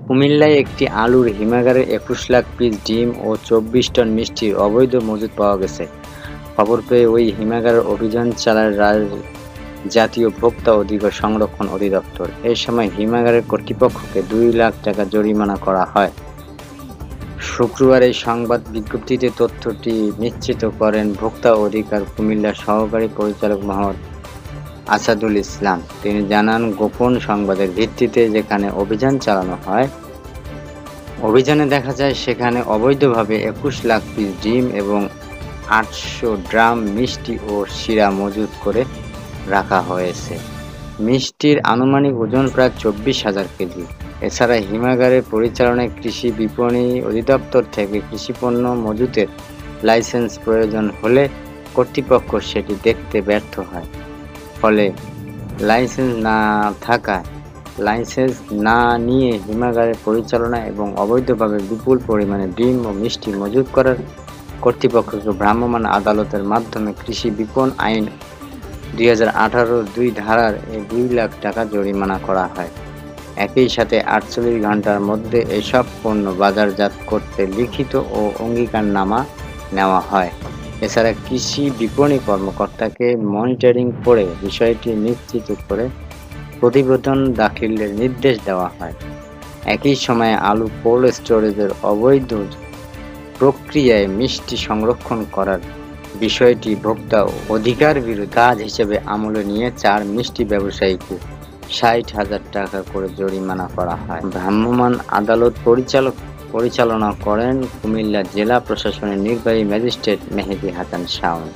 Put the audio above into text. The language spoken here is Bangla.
কুমিল্লায় একটি আলুর হিমাগারে ২১ লাখ পিস ডিম ও ২৪ টন মিষ্টির অবৈধ মজুত পাওয়া গেছে। খবর পেয়ে ওই হিমাগারে অভিযান চালায় জাতীয় ভোক্তা অধিকার সংরক্ষণ অধিদপ্তর। এ সময় হিমাগারের কর্তৃপক্ষকে ২ লাখ টাকা জরিমানা করা হয়। শুক্রবার এই সংবাদ বিজ্ঞপ্তিতে তথ্যটি নিশ্চিত করেন ভোক্তা অধিকার কুমিল্লার সহকারী পরিচালক মোহাম্মদ আসাদুল ইসলাম। তিনি জানান, গোপন সংবাদের ভিত্তিতে যেখানে অভিযান চালানো হয়, অভিযানে দেখা যায় সেখানে অবৈধভাবে ২১ লাখ পিস ডিম এবং ৮০০ ড্রাম মিষ্টি ও শিরা মজুত করে রাখা হয়েছে। মিষ্টির আনুমানিক ওজন প্রায় ২৪,০০০ কেজি। এছাড়া হিমাগারের পরিচালনায় কৃষি বিপণন অধিদপ্তর থেকে কৃষিপণ্য মজুতের লাইসেন্স প্রয়োজন হলে কর্তৃপক্ষ সেটি দেখতে ব্যর্থ হয়। ফলে লাইসেন্স না নিয়ে হিমাগারের পরিচালনা এবং অবৈধভাবে বিপুল পরিমাণে ডিম ও মিষ্টি মজুত করার কর্তৃপক্ষকে ভ্রাম্যমাণ আদালতের মাধ্যমে কৃষি বিপণন আইন ২০১৮ ২ ধারার ২ লাখ টাকা জরিমানা করা হয়। একই সাথে ৪৮ ঘণ্টার মধ্যে এসব পণ্য বাজারজাত করতে লিখিত ও অঙ্গীকারনামা নেওয়া হয়। এছাড়া কৃষি বিপণন কর্মকর্তাকে মনিটরিং করে বিষয়টি নিশ্চিত করে প্রতিবেদন দাখিলের নির্দেশ দেওয়া হয়। একই সময়ে আলু কোল্ড স্টোরেজের অবৈধ প্রক্রিয়ায় মিষ্টি সংরক্ষণ করার বিষয়টি ভোক্তা অধিকার বিরোধী কাজ হিসেবে আমলে নিয়ে ৪ মিষ্টি ব্যবসায়ীকে ৬০,০০০ টাকা করে জরিমানা করা হয়। ভ্রাম্যমাণ আদালত পরিচালনা করেন কুমিল্লা জেলা প্রশাসনের নির্বাহী ম্যাজিস্ট্রেট মেহেদী হাসান শাওন।